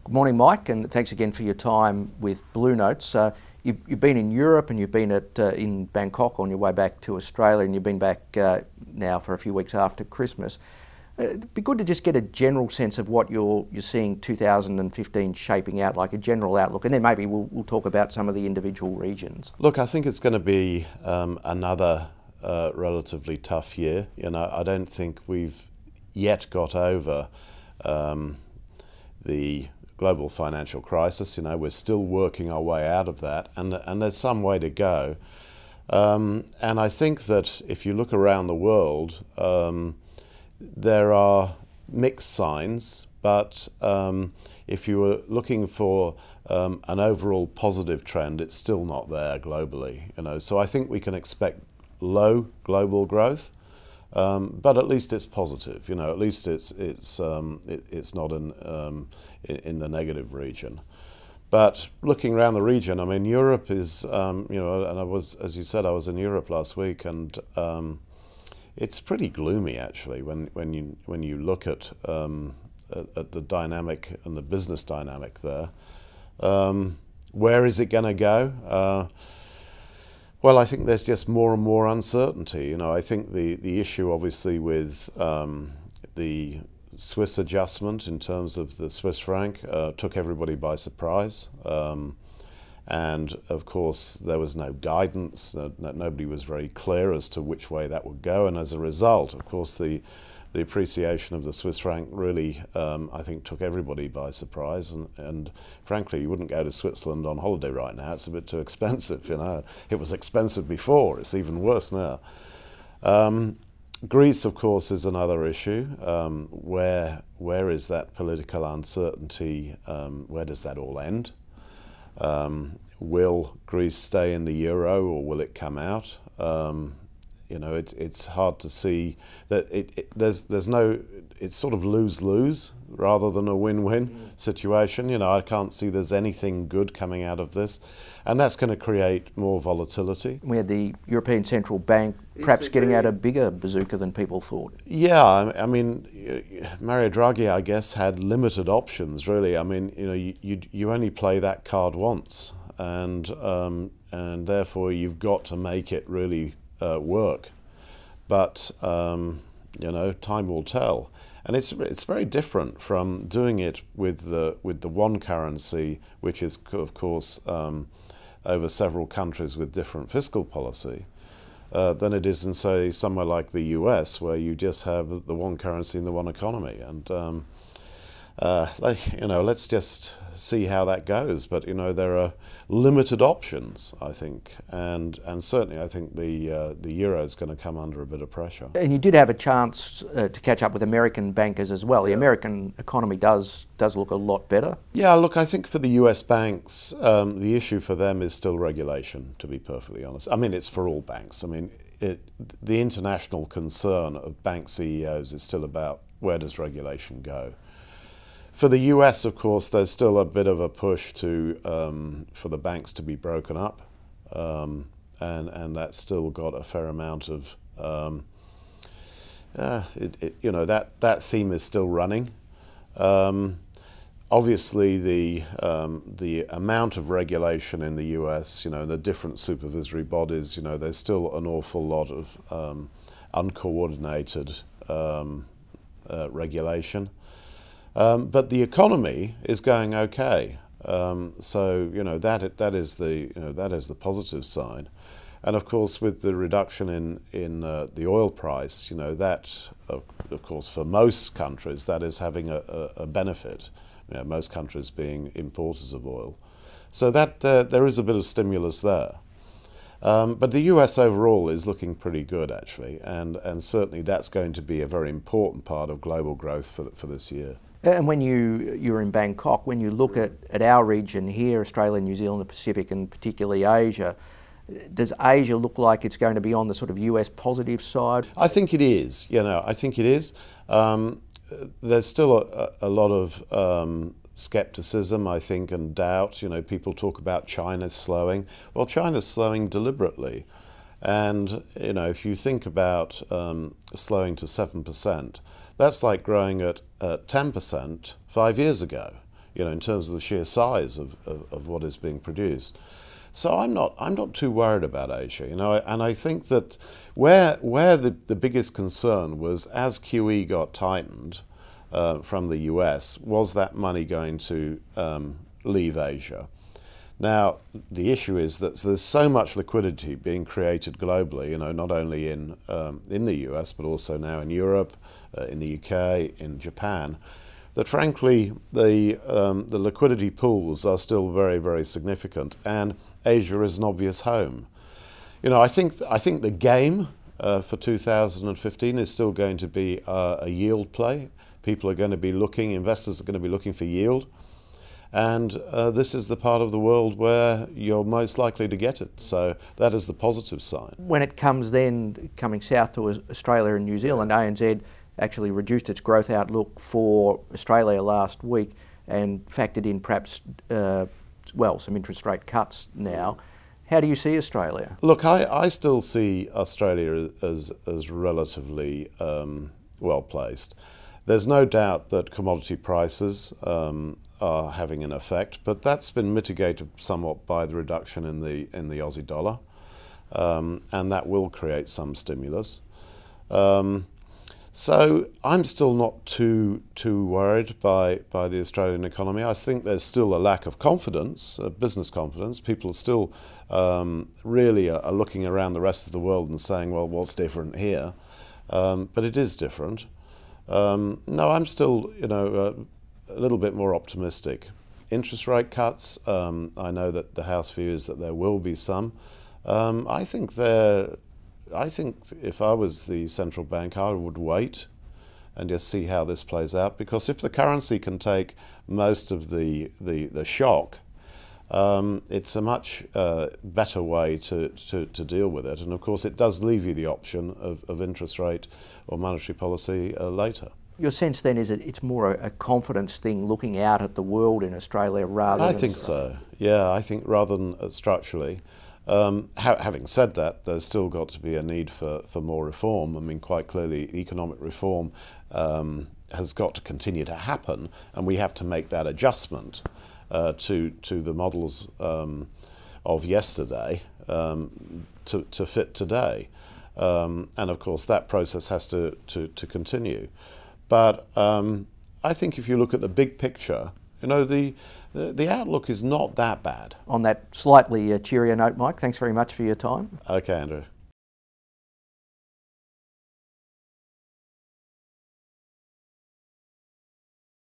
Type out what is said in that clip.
Good morning, Mike, and thanks again for your time with Blue Notes. You've been in Europe and you've been in Bangkok on your way back to Australia, and you've been back now for a few weeks after Christmas. It'd be good to just get a general sense of what you're seeing 2015 shaping out, like a general outlook, and then maybe we'll talk about some of the individual regions. Look, I think it's going to be another relatively tough year. I don't think we've yet got over the global financial crisis. We're still working our way out of that, and there's some way to go. And I think that if you look around the world, there are mixed signs, but if you were looking for an overall positive trend, it's still not there globally. So I think we can expect low global growth, but at least it's positive. At least it's not in the negative region. But looking around the region, I mean, Europe is, and I was, as you said, I was in Europe last week, and it's pretty gloomy actually when you look at the dynamic and the business dynamic there. Where is it going to go? Well, I think there's just more and more uncertainty. I think the issue obviously with the Swiss adjustment in terms of the Swiss franc took everybody by surprise. And of course there was no guidance, nobody was very clear as to which way that would go, and as a result, of course, the appreciation of the Swiss franc really, I think, took everybody by surprise, and frankly you wouldn't go to Switzerland on holiday right now. It's a bit too expensive. It was expensive before, it's even worse now. Greece, of course, is another issue. Where is that political uncertainty? Where does that all end? Will Greece stay in the euro, or will it come out? It's hard to see that there's no, it's sort of lose-lose rather than a win-win situation. I can't see there's anything good coming out of this, and that's going to create more volatility. We had the European Central Bank perhaps getting out a bigger bazooka than people thought. Yeah, I mean, Mario Draghi, I guess, had limited options, really. I mean, you only play that card once, and therefore you've got to make it really work. But time will tell, and it's very different from doing it with the one currency, which is of course over several countries with different fiscal policy, than it is in, say, somewhere like the US, where you just have the one currency and the one economy. And let's just see how that goes. But there are limited options, I think, and certainly I think the euro is going to come under a bit of pressure. And you did have a chance to catch up with American bankers as well. The American economy does look a lot better. Yeah, look, I think for the US banks, the issue for them is still regulation, to be perfectly honest. I mean, it's for all banks. I mean, the international concern of bank CEOs is still about where does regulation go. For the US, of course, there's still a bit of a push for the banks to be broken up, and that's still got a fair amount of that theme is still running. Obviously, the amount of regulation in the US, the different supervisory bodies, there's still an awful lot of uncoordinated regulation. But the economy is going okay, so that is the positive side, and of course with the reduction in the oil price, that of course for most countries that is having a benefit. Most countries being importers of oil, so that there is a bit of stimulus there. But the US overall is looking pretty good actually, and certainly that's going to be a very important part of global growth for this year. And when you're in Bangkok, when you look at our region here, Australia, New Zealand, the Pacific, and particularly Asia, does Asia look like it's going to be on the sort of US positive side? I think it is. I think it is. There's still a lot of skepticism, I think, and doubt. People talk about China slowing. Well, China's slowing deliberately. And, if you think about slowing to 7%, that's like growing at 10% 5 years ago. you know, in terms of the sheer size of what is being produced. So I'm not too worried about Asia, you know, and I think that where the biggest concern was, as QE got tightened from the US, was that money going to leave Asia? Now, the issue is that there's so much liquidity being created globally, you know, not only in the US, but also now in Europe, in the UK, in Japan, that frankly the liquidity pools are still very, very significant, and Asia is an obvious home. You know, I think the game for 2015 is still going to be a yield play. People are going to be looking, investors are going to be looking for yield. And this is the part of the world where you're most likely to get it. So that is the positive side. When it comes then, coming south to Australia and New Zealand, ANZ actually reduced its growth outlook for Australia last week and factored in perhaps, well, some interest rate cuts now. How do you see Australia? Look, I still see Australia as relatively well placed. There's no doubt that commodity prices are having an effect, but that's been mitigated somewhat by the reduction in the Aussie dollar, and that will create some stimulus. So I'm still not too worried by the Australian economy. I think there's still a lack of confidence, business confidence. People are still really are looking around the rest of the world and saying, well, what's different here? But it is different. No, I'm still, you know, a little bit more optimistic. Interest rate cuts, I know that the House view is that there will be some. I think if I was the central bank, I would wait and just see how this plays out, because if the currency can take most of the shock, it's a much better way to deal with it. And of course it does leave you the option of interest rate or monetary policy later. Your sense then is that it's more a confidence thing, looking out at the world in Australia rather than... I think so, yeah, I think rather than structurally. Having said that, there's still got to be a need for more reform. I mean, quite clearly economic reform has got to continue to happen, and we have to make that adjustment to the models of yesterday to fit today. And of course that process has to continue. But I think if you look at the big picture, you know, the outlook is not that bad. On that slightly cheerier note, Mike, thanks very much for your time. Okay, Andrew.